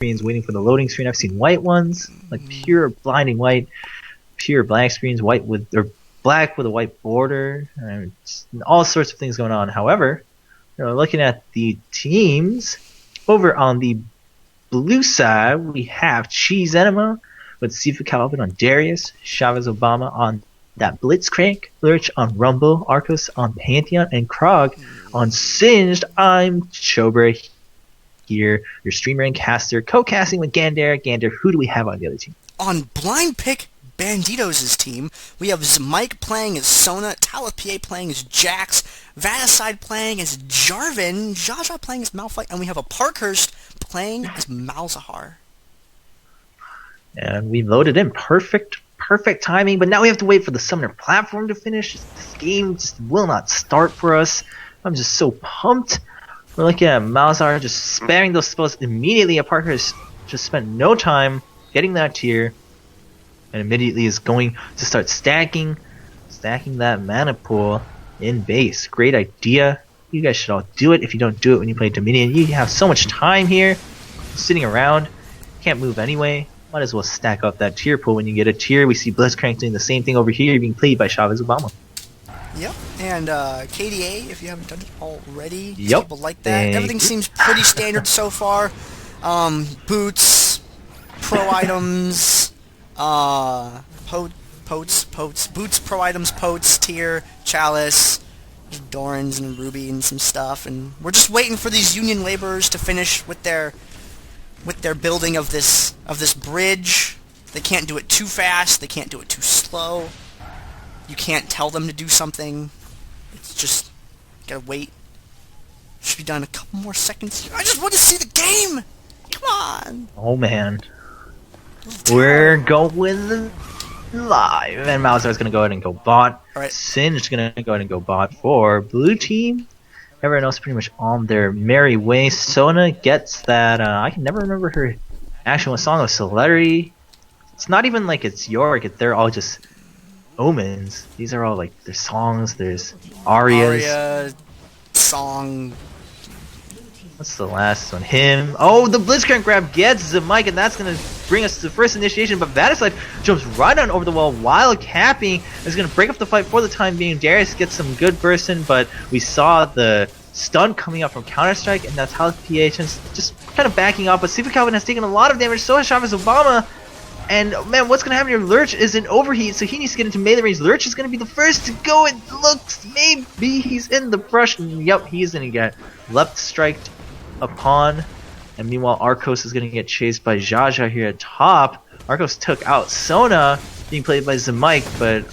screens waiting for the loading screen. I've seen white ones, like pure blinding white, pure black screens, white with or black with a white border, and all sorts of things going on. However, looking at the teams over on the blue side, we have Cheese Enema with SifuCalvin on Darius, Chavez Obama on that Blitzcrank, Lerch on Rumble, Archos on Pantheon, and Kraogg on Singed. I'm Chobra here, your streamer and caster, co-casting with Gandair. Gandair, who do we have on the other team? On blind pick Banditos' team, we have zimike playing as Sona, Talith PA playing as Jax, Vaticide playing as Jarvan, Jjaja playing as Malphite, and we have Aparkhurst playing as Malzahar. And we loaded in perfect timing, but now we have to wait for the summoner platform to finish. This game just will not start for us. I'm just so pumped. We're looking at Malzahar just spamming those spells immediately. Aparkhurst just spent no time getting that tier, and immediately is going to start stacking that mana pool in base. Great idea. You guys should all do it. If you don't do it when you play Dominion, you have so much time here sitting around. Can't move anyway. Might as well stack up that tier pool when you get a tier. We see Blitzcrank doing the same thing over here, being played by Chavez Obama. Yep, and KDA, if you haven't done it already, yep. People like that. Everything seems pretty standard so far. Boots, pro items, boots, pro items, potes, tier, chalice, Dorans and Ruby and some stuff, and we're just waiting for these union laborers to finish with their building of this bridge. They can't do it too fast. They can't do it too slow. You can't tell them to do something. It's just gotta wait. Should be done in a couple more seconds. I just want to see the game. Come on. Oh man, we're going live, and Malzahar's gonna go ahead and go bot. All right. Singe's gonna go ahead and go bot for blue team. Everyone else pretty much on their merry way. Sona gets that. I can never remember her actual song of Celebrity. It's not even like it's Yorick. They're all just omens. These are all like there's songs. There's arias. Aria, song. What's the last one? Him. Oh, the Blitzcrank grab gets the mic, and that's gonna bring us to the first initiation. But Vaticide jumps right on over the wall while capping. Is gonna break up the fight for the time being. Darius gets some good burst in, but we saw the stun coming up from Counter Strike, and that's Talith PA just kind of backing off. But SifuCalvin has taken a lot of damage. So has Chavez Obama. And man, what's gonna happen here? Lerch is in overheat, so he needs to get into melee range. Lerch is gonna be the first to go. It looks maybe he's in the brush. And yep, he's gonna get left striked upon. And meanwhile, Archos is gonna get chased by Jjaja here at top. Archos took out Sona, being played by zimike, but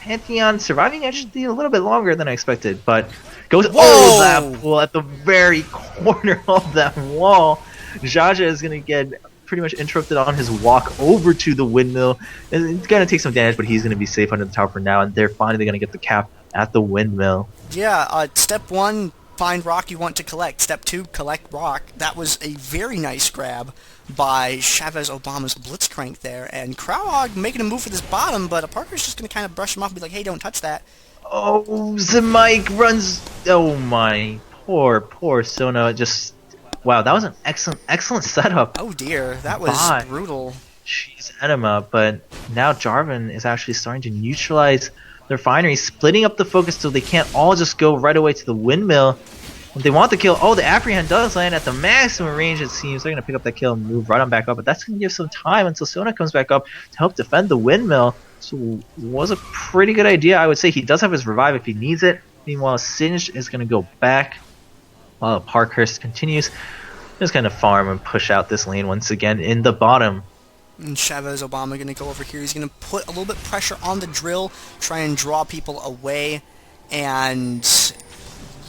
Pantheon surviving actually a little bit longer than I expected. But goes over that pool at the very corner of that wall. Jjaja is gonna get pretty much interrupted on his walk over to the windmill. It's gonna take some damage, but he's gonna be safe under the tower for now, and they're finally gonna get the cap at the windmill. Yeah, step 1, find rock you want to collect. Step 2, collect rock. That was a very nice grab by Chavez Obama's Blitzcrank there, and Kraogg making a move for this bottom, but Aparkhurst just gonna kind of brush him off and be like, hey, don't touch that. Oh, zimike runs. Oh my, poor Sona. Just wow, that was an excellent setup. Oh dear, that was brutal. She's Enema, but now Jarvan is actually starting to neutralize their refinery, splitting up the focus so they can't all just go right away to the windmill. If they want the kill, oh, the Apprehend does land at the maximum range, it seems. They're going to pick up that kill and move right on back up, but that's going to give some time until Sona comes back up to help defend the windmill. So it was a pretty good idea. I would say he does have his revive if he needs it. Meanwhile, Singed is going to go back while Aparkhurst continues. Just going to farm and push out this lane once again in the bottom. And Chavez Obama going to go over here. He's going to put a little bit of pressure on the drill, try and draw people away, and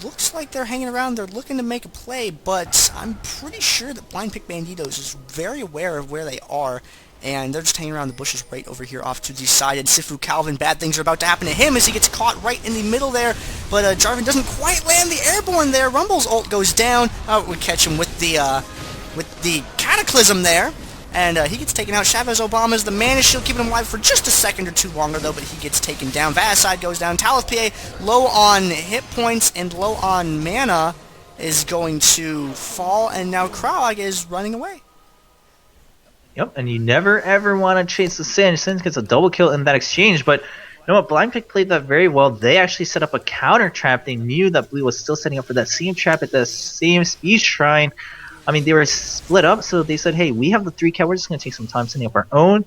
looks like they're hanging around. They're looking to make a play, but I'm pretty sure that Blind Pick Banditos is very aware of where they are, and they're just hanging around the bushes right over here off to the side. And SifuCalvin, bad things are about to happen to him as he gets caught right in the middle there, but Jarvan doesn't quite land the airborne there. Rumble's ult goes down. We catch him with the Cataclysm there, and he gets taken out. Chavez Obama's the mana shield, keeping him alive for just a second or two longer, though, but he gets taken down. Vaticide goes down. Talith PA, low on hit points and low on mana, is going to fall, and now Kraogg is running away. Yep, and you never ever want to chase the Sin. Sin gets a double kill in that exchange, but you know what? Blind played that very well. They actually set up a counter trap. They knew that Blue was still setting up for that same trap at the same speed shrine. I mean, they were split up, so they said, hey, we have the 3 cat. We're just going to take some time setting up our own.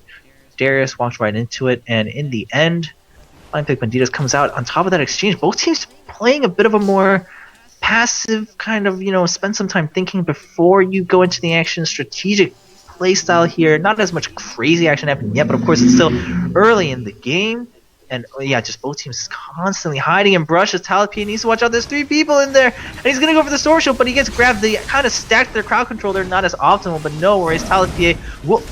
Darius walked right into it, and in the end, Blind Banditos comes out on top of that exchange. Both teams playing a bit of a more passive kind of, you know, spend some time thinking before you go into the action, strategic playstyle here. Not as much crazy action happening yet, but of course it's still early in the game. And yeah, just both teams constantly hiding and brushes. Talith PA needs to watch out. There's 3 people in there, and he's gonna go for the sword shield, but he gets grabbed. They kind of stacked their crowd control. They're not as optimal, but no worries. Talith PA,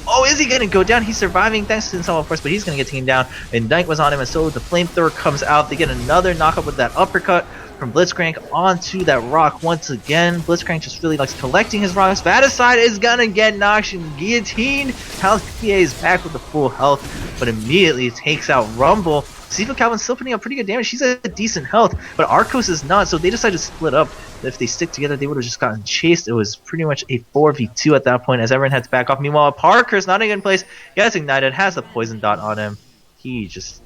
oh, is he gonna go down? He's surviving thanks to himself, of course, but he's gonna get taken down. Ignite was on him, and so the flamethrower comes out. They get another knockup with that uppercut from Blitzcrank onto that rock once again. Blitzcrank just really likes collecting his rocks. Vaticide is gonna get knocked and guillotined. Talith PA is back with the full health, but immediately takes out Rumble. SifuCalvin's still putting up pretty good damage. She's at decent health, but Archos is not, so they decided to split up. If they stick together, they would have just gotten chased. It was pretty much a 4v2 at that point, as everyone had to back off. Meanwhile, Aparkhurst not in a good place. He gets ignited, has a poison dot on him. He just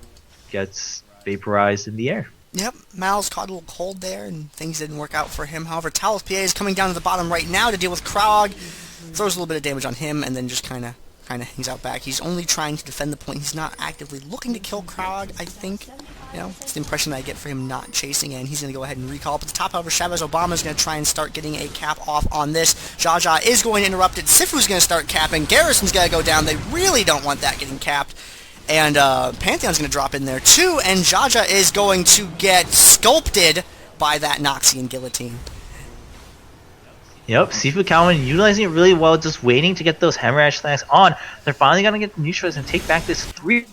gets vaporized in the air. Yep, Mal's caught a little cold there, and things didn't work out for him. However, Talith PA is coming down to the bottom right now to deal with Kraogg. Throws a little bit of damage on him, and then just kind of hangs out back. He's only trying to defend the point. He's not actively looking to kill Kraogg, I think. You know, it's the impression that I get for him not chasing, and he's going to go ahead and recall. Up at the top, however, Chavez Obama is going to try and start getting a cap off on this. Jjaja is going to interrupt it. Sifu's going to start capping. Garrison's going to go down. They really don't want that getting capped. And Pantheon's going to drop in there too, and Jjaja is going to get sculpted by that Noxian guillotine. Yep, SifuCalvin utilizing it really well, just waiting to get those hemorrhage stacks on. They're finally going to get neutralized and take back this 3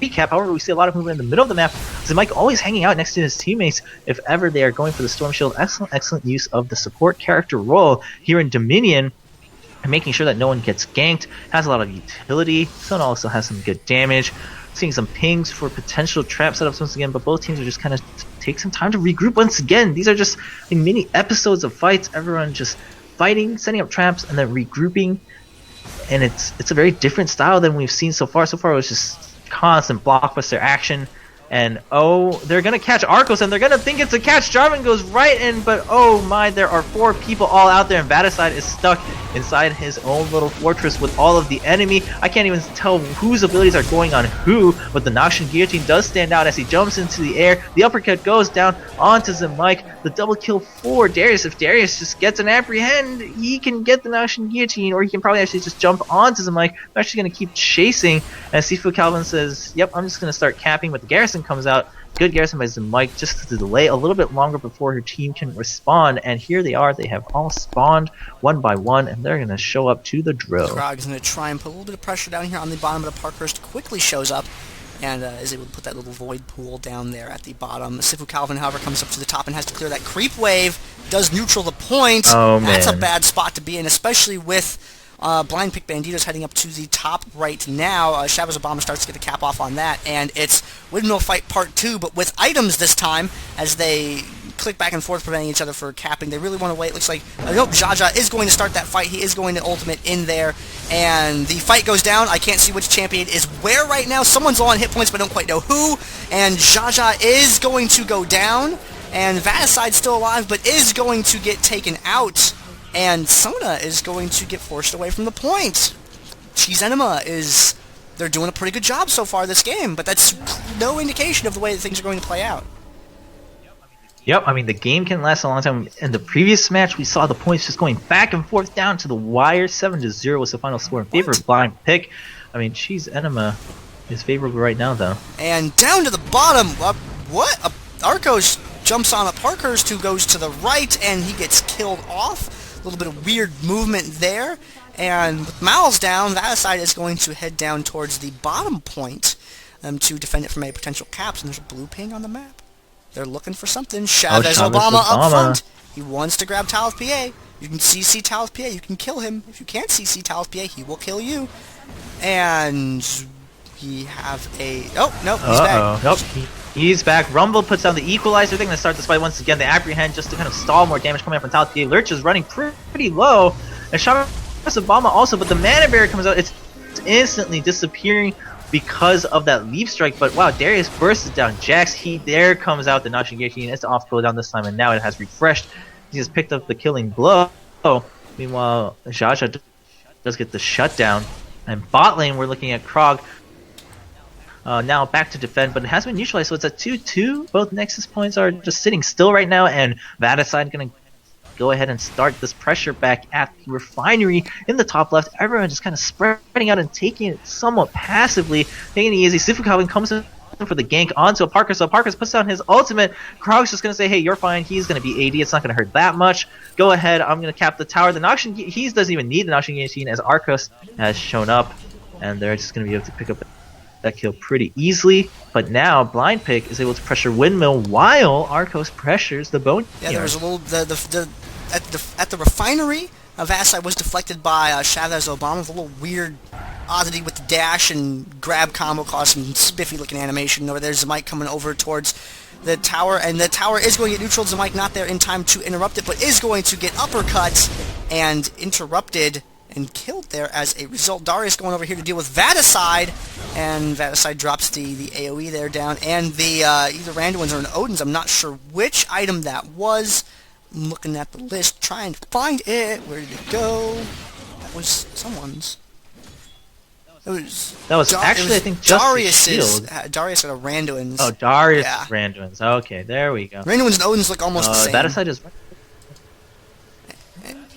cap. However, we see a lot of movement in the middle of the map. Zimike always hanging out next to his teammates if ever they are going for the Storm Shield. Excellent use of the support character role here in Dominion, and making sure that no one gets ganked. Has a lot of utility. Sona also has some good damage. Seeing some pings for potential trap setups once again, but both teams are just kind of take some time to regroup once again. These are just like mini episodes of fights. Everyone just fighting, setting up traps, and then regrouping. And it's a very different style than we've seen so far. So far it was just constant blockbuster action. And oh, they're gonna catch Archos, and they're gonna think it's a catch. Jarvan goes right in, but oh my, there are 4 people all out there, and Vaticide is stuck inside his own little fortress with all of the enemy. I can't even tell whose abilities are going on who, but the Noxian Guillotine does stand out as he jumps into the air. The uppercut goes down onto zimike. The double kill for Darius. If Darius just gets an apprehend, he can get the Noxian Guillotine, or he can probably actually just jump onto zimike. I'm actually going to keep chasing, as SifuCalvin says, yep, I'm just going to start capping, but the Garrison comes out. Good Garrison by zimike, just to delay a little bit longer before her team can respond. And here they are. They have all spawned one by one, and they're going to show up to the drill. Kraogg is going to try and put a little bit of pressure down here on the bottom, but Aparkhurst quickly shows up and is able to put that little void pool down there at the bottom. SifuCalvin, however, comes up to the top and has to clear that creep wave. Does neutral the point. Oh, That's man. a bad spot to be in, especially with Blind Pick Banditos heading up to the top right now. Chavez Obama starts to get the cap off on that, and it's Windmill Fight Part 2, but with items this time, as they click back and forth, preventing each other for capping. They really want to wait. Looks like, nope, Jjaja is going to start that fight. He is going to ultimate in there, and the fight goes down. I can't see which champion is where right now. Someone's low on hit points, but I don't quite know who, and Jjaja is going to go down, and Vaticide's still alive, but is going to get taken out. And Sona is going to get forced away from the point. Cheese Enema is... They're doing a pretty good job so far this game, but that's no indication of the way that things are going to play out. Yep, I mean, the game can last a long time. In the previous match, we saw the points just going back and forth down to the wire. 7-0 was the final score in favor of Blind Pick. I mean, Cheese Enema is favorable right now, though. And down to the bottom, what? Archos jumps on Aparkhurst, who goes to the right, and he gets killed off. A little bit of weird movement there, and with Mal's down, Vaticide is going to head down towards the bottom point to defend it from any potential caps, and there's a blue ping on the map. They're looking for something. Chavez Obama up front. He wants to grab Talith PA. You can CC Talith PA, you can kill him. If you can't CC Talith PA, he will kill you. And we have a... Oh, no, he's back. Nope. He's back. Rumble puts down the equalizer. They're going to start this fight once again. They apprehend just to kind of stall more damage coming up from Talith PA. Lerch is running pretty low. And Chavez Obama also, but the mana barrier comes out. It's instantly disappearing because of that leap strike. But wow, Darius bursts it down. Jax, there comes out the Noxian Guillotine. It's off cooldown this time, and now it has refreshed. He has picked up the killing blow. Meanwhile, Jjaja does get the shutdown. And bot lane, we're looking at Kraogg. Now back to defend, but it has been neutralized, so it's at 2-2. Both Nexus points are just sitting still right now, and Vaticide going to go ahead and start this pressure back at the refinery in the top left. Everyone just kind of spreading out and taking it somewhat passively, taking it easy. SifuCalvin comes in for the gank onto Aparkhurst, so Aparkhurst puts down his ultimate. Krog's just going to say, hey, you're fine. He's going to be AD. It's not going to hurt that much. Go ahead. I'm going to cap the tower. The Noxian, he doesn't even need the Noxian Guillotine as Archos has shown up, and they're just going to be able to pick up that kill pretty easily. But now Blind Pick is able to pressure Windmill while Archos pressures the Bone. Yeah, there was a little at the refinery. Vaticide was deflected by Chavez Obama with a little weird oddity with the dash and grab combo, caused some spiffy looking animation. Over there's zimike coming over towards the tower, and the tower is going to get neutral. zimike not there in time to interrupt it, but is going to get uppercut and interrupted and killed there as a result. Darius going over here to deal with Vaticide, and Vaticide drops the AoE there down, and the either Randuin's or an Odin's. I'm not sure which item that was. I'm looking at the list, trying to find it. Where did it go? That was someone's. That was actually, I think, just Darius's. Darius got a Randuin's. Oh, Darius Randuin's. Okay, there we go. Randuin's and Odin's look almost the same. Vaticide is...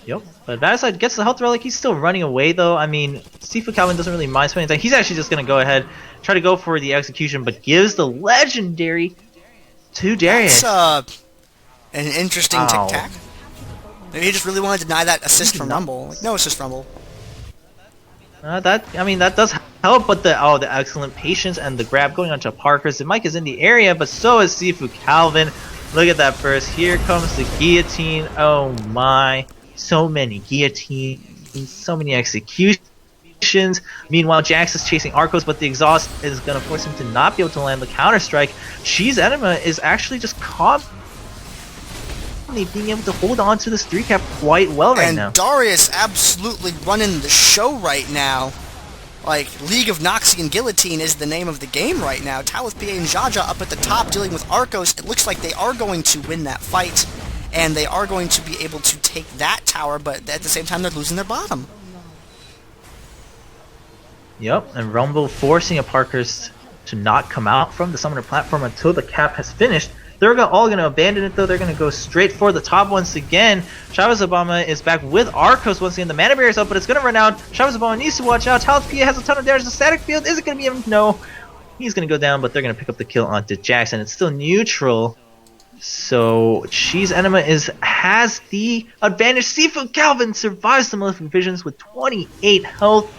Yep, but Vaticide gets the health relic. He's still running away, though. I mean, SifuCalvin doesn't really mind spending time. He's actually just going to go ahead, try to go for the execution, but gives the legendary to Darius. That's an interesting tic-tac. Maybe he just really wanted to deny that assist from Rumble. Like, no assist Rumble. That does help, but the excellent patience and the grab going onto Aparkhurst. Mike is in the area, but so is SifuCalvin. Look at that burst. Here comes the guillotine. Oh my. So many guillotines, so many executions. Meanwhile, Jax is chasing Archos, but the exhaust is going to force him to not be able to land the counter-strike. She's Enema is actually just being able to hold on to this 3-cap quite well right now. And Darius absolutely running the show right now. Like, League of Noxian Guillotine is the name of the game right now. Talith PA and Jjaja up at the top dealing with Archos. It looks like they are going to win that fight, and they are going to be able to take that tower, but at the same time they're losing their bottom. Yep, and Rumble forcing Aparkhurst to not come out from the summoner platform until the cap has finished. They're all going to abandon it, though. They're going to go straight for the top once again. Chavez Obama is back with Archos once again. The mana barrier is up, but it's going to run out. Chavez Obama needs to watch out. Talith PA has a ton of damage. The static field, is it going to be him? No. He's going to go down, but they're going to pick up the kill onto Jax, and it's still neutral. So, She's Enema has the advantage. SifuCalvin survives the Malefic Visions with 28 health.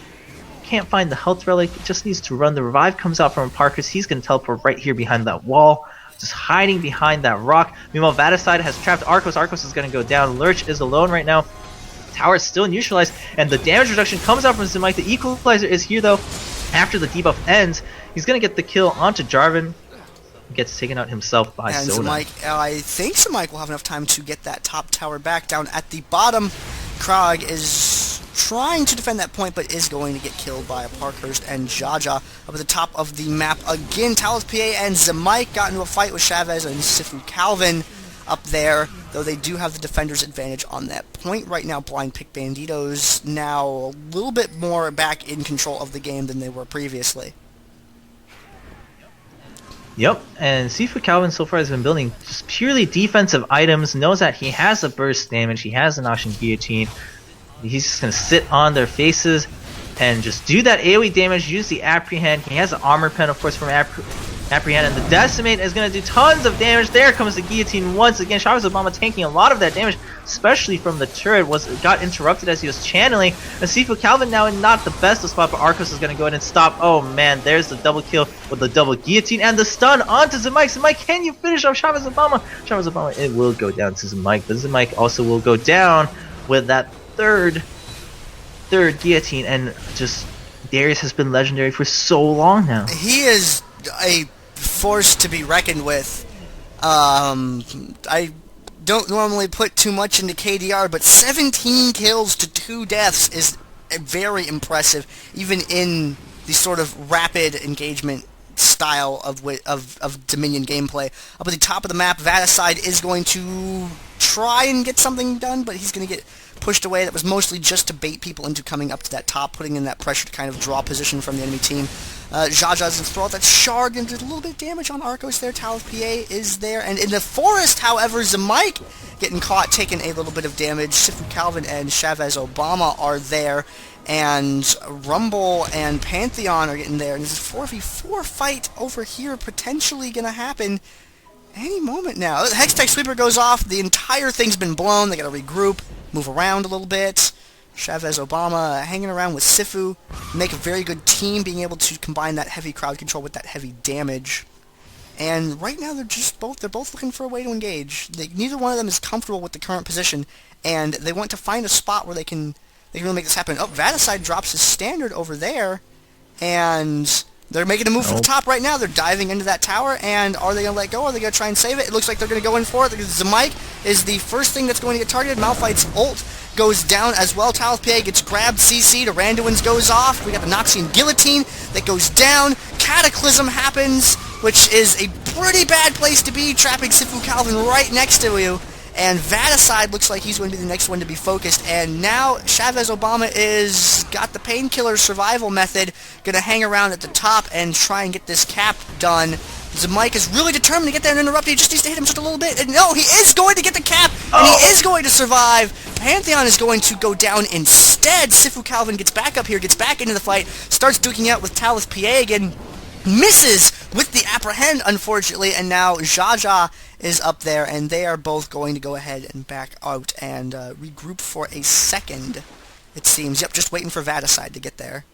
Can't find the health relic. Just needs to run. The revive comes out from Aparkhurst. He's going to teleport right here behind that wall, just hiding behind that rock. Meanwhile, Vaticide has trapped Archos. Archos is going to go down. Lerch is alone right now. Tower is still neutralized, and the damage reduction comes out from zimike. The equalizer is here, though. After the debuff ends, he's going to get the kill onto Jarvan. Gets taken out himself by Sona. zimike, I think zimike will have enough time to get that top tower back. Down at the bottom, Kraogg is trying to defend that point, but is going to get killed by Aparkhurst and Jjaja. Up at the top of the map again, Talith PA and zimike got into a fight with Chavez and SifuCalvin up there, though they do have the defender's advantage on that point. Right now, Blind Pick Banditos now a little bit more back in control of the game than they were previously. Yep, and SifuCalvin so far has been building just purely defensive items, knows that he has a burst damage, he has an Noxian Guillotine. He's just going to sit on their faces and just do that AoE damage, use the Apprehend. He has an Armor Pen, of course, from Apprehend, and the Decimate is going to do tons of damage. There comes the Guillotine once again. Chavez Obama tanking a lot of that damage, especially from the turret. Got interrupted as he was channeling. And SifuCalvin now in not the best of spot, but Archos is going to go ahead and stop. Oh man, there's the double kill with the double Guillotine and the stun onto zimike. zimike, can you finish off Chavez Obama? Chavez Obama, it will go down to zimike, but zimike also will go down with that third Guillotine, and just Darius has been legendary for so long now. He is a force to be reckoned with. I don't normally put too much into KDR, but 17 kills to 2 deaths is very impressive, even in the sort of rapid engagement style of Dominion gameplay. Up at the top of the map, Vaticide is going to try and get something done, but he's going to get pushed away. That was mostly just to bait people into coming up to that top, putting in that pressure to kind of draw position from the enemy team. Jjaja is going to throw out that shard and did a little bit of damage on Archos there. Talith PA is there. And in the forest, however, zimike getting caught, taking a little bit of damage. SifuCalvin and Chavez Obama are there. And Rumble and Pantheon are getting there. And there's a 4v4 fight over here potentially going to happen any moment now. The Hextech Sweeper goes off. The entire thing's been blown. They got to regroup, move around a little bit. Chavez Obama hanging around with Sifu. Make a very good team, being able to combine that heavy crowd control with that heavy damage. And right now they're both looking for a way to engage. Neither one of them is comfortable with the current position, and they want to find a spot where they can really make this happen. Oh, Vaticide drops his standard over there, and they're making a move for the top right now. They're diving into that tower, and are they going to let go? Are they going to try and save it? It looks like they're going to go in for it. Zimike is the first thing that's going to get targeted. Malphite's ult goes down as well. Talith PA gets grabbed, CC'd, Randuin's goes off. We got the Noxian Guillotine that goes down. Cataclysm happens, which is a pretty bad place to be, trapping SifuCalvin right next to you. And Vaticide looks like he's going to be the next one to be focused. And now Chavez Obama is got the painkiller survival method, going to hang around at the top and try and get this cap done. Zimike is really determined to get there and interrupt. He just needs to hit him just a little bit. And no, he is going to get the cap, and he is going to survive. Pantheon is going to go down instead. SifuCalvin gets back up here, gets back into the fight, starts duking out with Talith PA again. Misses with the apprehend, unfortunately, and now Jjaja is up there, and they are both going to go ahead and back out and regroup for a second, it seems. Yep, just waiting for Vaticide to get there.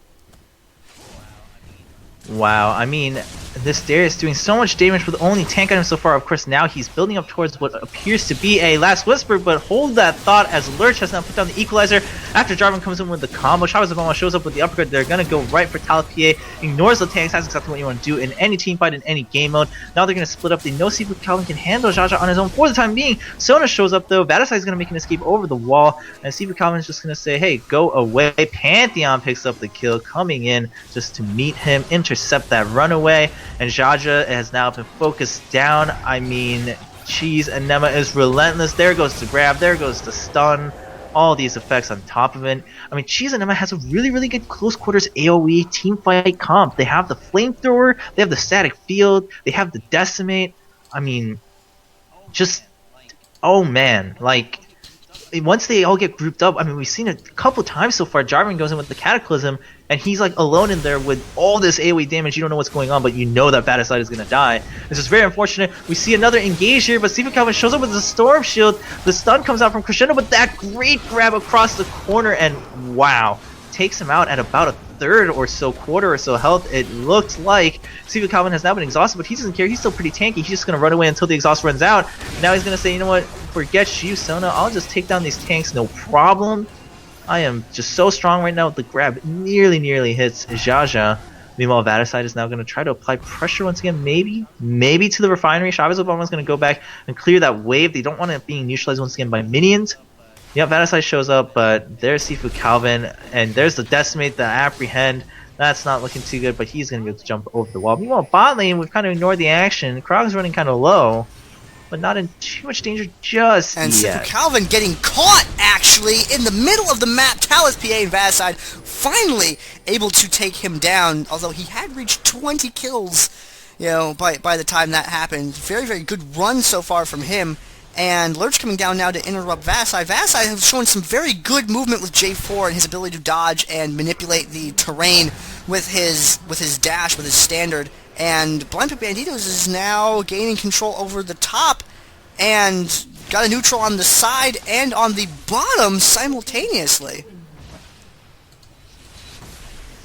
Wow, I mean, this Darius doing so much damage with only tank items so far. Of course, now he's building up towards what appears to be a last whisper, but hold that thought as Lerch has now put down the equalizer. After Jarvan comes in with the combo, Chavez Obama shows up with the uppercut. They're going to go right for Talith PA, ignores the tanks. That's exactly what you want to do in any team fight, in any game mode. Now they're going to split up. They know SifuCalvin can handle Jjaja on his own for the time being. Sona shows up though. Vaticide is going to make an escape over the wall, and SifuCalvin is just going to say, hey, go away. Pantheon picks up the kill, coming in just to meet him, intercept that runaway, and Jjaja has now been focused down. I mean, Cheese Enema is relentless. There goes the grab, there goes the stun, all these effects on top of it. I mean, Cheese Enema has a really good close quarters AoE team fight comp. They have the flamethrower, they have the static field, they have the decimate. I mean, just, oh man, like, once they all get grouped up, I mean, we've seen it a couple times so far. Jarvan goes in with the Cataclysm, and he's like alone in there with all this AoE damage. You don't know what's going on, but you know that Vaticide is going to die. This is very unfortunate. We see another engage here, but SifuCalvin shows up with the Storm Shield. The stun comes out from Crescendo, but that great grab across the corner, and wow, takes him out at about a third or so, quarter or so health. It looked like SifuCalvin has now been exhausted, but he doesn't care. He's still pretty tanky. He's just going to run away until the exhaust runs out. Now he's going to say, you know what, forget you, Sona. I'll just take down these tanks, no problem. I am just so strong right now. The grab nearly hits Jjaja. Meanwhile, Vaticide is now going to try to apply pressure once again, maybe to the refinery. Chavez Obama is going to go back and clear that wave. They don't want it being neutralized once again by minions. Yeah, Vaticide shows up, but there's SifuCalvin, and there's the Decimate, the Apprehend. That's not looking too good, but he's going to be able to jump over the wall. Meanwhile, bot lane, we've kind of ignored the action. Krog's running kind of low, but not in too much danger just and yet. And SifuCalvin getting caught, actually, in the middle of the map. Talith PA and Vaticide finally able to take him down, although he had reached 20 kills, you know, by the time that happened. Very good run so far from him. And Lerch coming down now to interrupt Vaticide. Vaticide has shown some very good movement with J4 and his ability to dodge and manipulate the terrain with his dash, with his standard. And Banditos is now gaining control over the top and got a neutral on the side and on the bottom simultaneously.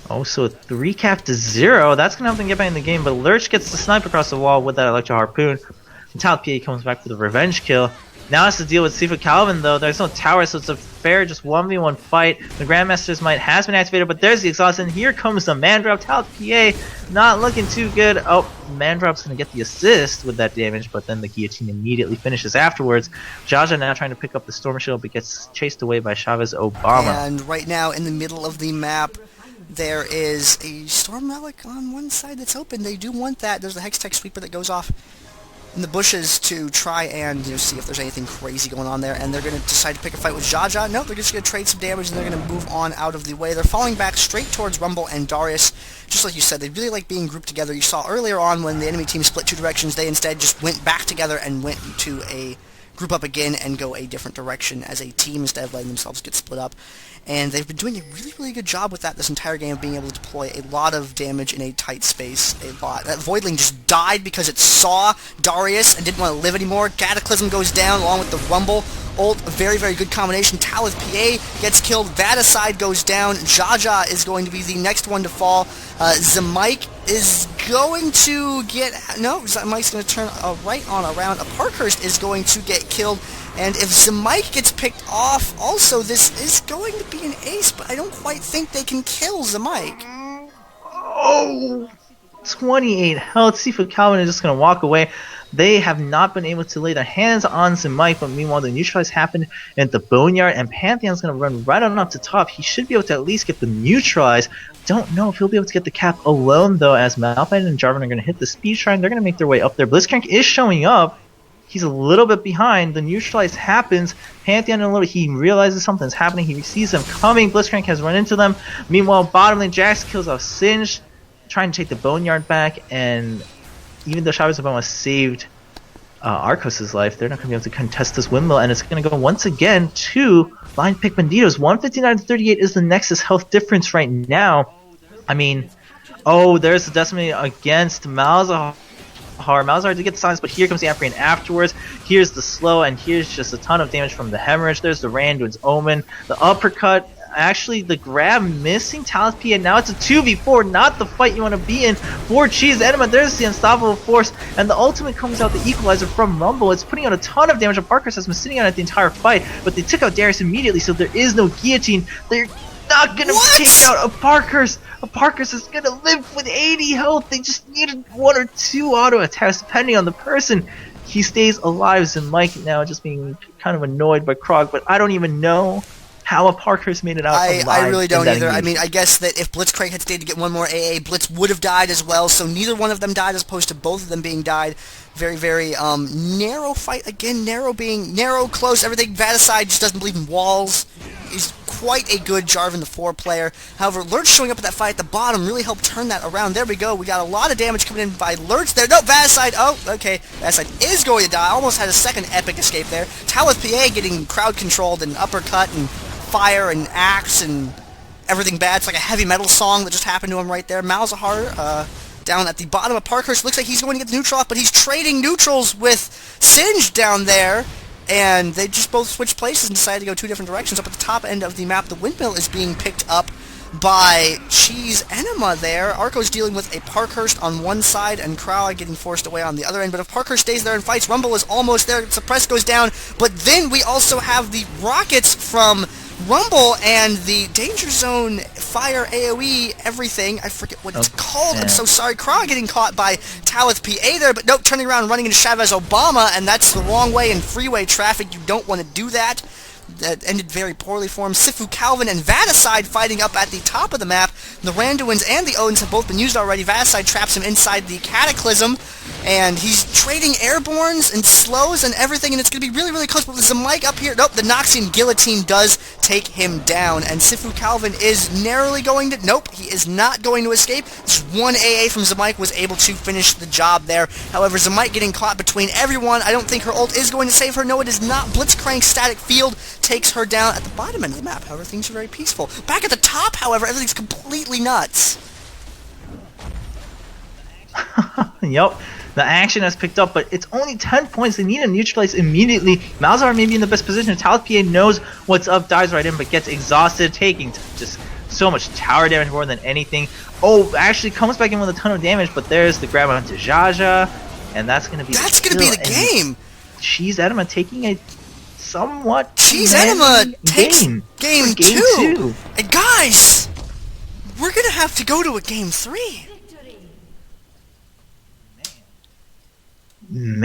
Oh, so 3 cap to 0. That's going to help them get back in the game, but Lerch gets the snipe across the wall with that Electro Harpoon. And Talith PA comes back for the revenge kill. Now has to deal with SifuCalvin though. There's no tower, so it's a fair just 1v1 fight. The Grandmaster's Might has been activated, but there's the exhaust, and here comes the man drop. Talith PA not looking too good. Oh, man drop's gonna get the assist with that damage, but then the guillotine immediately finishes afterwards. Jjaja now trying to pick up the Storm Shield, but gets chased away by Chavez Obama. And right now in the middle of the map, there is a Storm Relic on one side that's open. They do want that. There's the Hextech Sweeper that goes off in the bushes to try and see if there's anything crazy going on there, and they're going to decide to pick a fight with Jjaja. No, they're just going to trade some damage, and they're going to move on out of the way. They're falling back straight towards Rumble and Darius. Just like you said, they really like being grouped together. You saw earlier on when the enemy team split two directions, they instead just went back together and went to a group up again and go a different direction as a team instead of letting themselves get split up. And they've been doing a really, really good job with that this entire game of being able to deploy a lot of damage in a tight space. A lot. That Voidling just died because it saw Darius and didn't want to live anymore. Cataclysm goes down along with the Rumble. Ult, a very, very good combination. Talith PA gets killed. Vaticide goes down. Jjaja is going to be the next one to fall. Zimike is going to get... No, Zimike's going to turn right on around. Aparkhurst is going to get killed. And if Zimike gets picked off, also, this is going to be an ace, but I don't quite think they can kill Zimike. Oh! 28 health. SifuCalvin is just going to walk away. They have not been able to lay their hands on Zimike, but meanwhile the neutralize happened at the Boneyard, and Pantheon's going to run right on up to top. He should be able to at least get the neutralize. Don't know if he'll be able to get the cap alone, though, as Malphite and Jarvan are going to hit the speed shrine. They're going to make their way up there. Blitzcrank is showing up. He's a little bit behind. The neutralize happens. Pantheon he realizes something's happening. He sees them coming. Blitzcrank has run into them. Meanwhile, bottom lane, Jax kills off Singed, trying to take the Boneyard back, and even though Chavez Obama saved Archos' life, they're not going to be able to contest this windmill, and it's going to go once again to blind pick Banditos. 159 to 38 is the Nexus health difference right now. I mean, oh, there's the Decimate against Malzahar. Malzahar did get the silence, but here comes the Amphion afterwards. Here's the slow, and here's just a ton of damage from the Hemorrhage. There's the Randuin's Omen, the uppercut. Actually, the grab missing Talith PA. Now it's a 2v4, not the fight you want to be in for Cheese Enema. There's the Unstoppable Force, and the ultimate comes out, the Equalizer from Rumble. It's putting out a ton of damage. Aparkhurst has been sitting on it the entire fight, but they took out Darius immediately, so there is no guillotine. They're not going to take out Aparkhurst. Aparkhurst is going to live with 80 health. They just needed 1 or 2 auto attacks, depending on the person. He stays alive. Zimike now just being kind of annoyed by Kraogg, but I don't even know how Aparkhurst made it out alive. I really don't either. Engagement. I mean, I guess that if Blitzcrank had stayed to get one more AA, Blitz would have died as well, so neither one of them died as opposed to both of them being died. Very, very narrow fight. Again, narrow, close, everything. Vaticide just doesn't believe in walls. He's quite a good Jarvan the 4 player. However, Lerch showing up at that fight at the bottom really helped turn that around. There we go. We got a lot of damage coming in by Lerch there. No, Vaticide. Oh, okay. Vaticide is going to die. Almost had a second epic escape there. Talith PA getting crowd controlled and uppercut and fire and axe and everything bad. It's like a heavy metal song that just happened to him right there. Malzahar down at the bottom of Parkhurst. Looks like he's going to get the neutral off, but he's trading neutrals with Singed down there. And they just both switched places and decided to go 2 different directions. Up at the top end of the map, the windmill is being picked up by Cheese Enema there. Archos dealing with a Parkhurst on one side and Kraogg getting forced away on the other end. But if Parkhurst stays there and fights, Rumble is almost there. Suppress goes down. But then we also have the rockets from Rumble and the Danger Zone Fire AoE everything. I forget what it's called. I'm so sorry. Kraogg getting caught by Talith PA there, but nope, turning around and running into Chavez Obama, and that's the wrong way in freeway traffic. You don't want to do that. That ended very poorly for him. SifuCalvin and Vaticide fighting up at the top of the map. The Randuins and the Odins have both been used already. Vaticide traps him inside the Cataclysm, and he's trading airborns and slows and everything, and it's going to be really, really close. But with Zimike up here, nope, the Noxian Guillotine does take him down, and SifuCalvin is narrowly going to... Nope, he is not going to escape. Just 1 AA from Zimike was able to finish the job there. However, Zimike getting caught between everyone. I don't think her ult is going to save her. No, it is not. Blitzcrank Static Field takes her down at the bottom end of the map. However, things are very peaceful. Back at the top, however, everything's completely nuts. Yep, the action has picked up, but it's only 10 points. They need to neutralize immediately. Malzahar may be in the best position. Talith PA knows what's up, dives right in, but gets exhausted, taking just so much tower damage more than anything. Oh, actually comes back in with a ton of damage, but there's the grab onto Jjaja, and that's going to be the game. Cheese Enema taking a somewhat Jeez, commanding Enema takes game two. two. And guys, we're gonna have to go to a game 3. Man.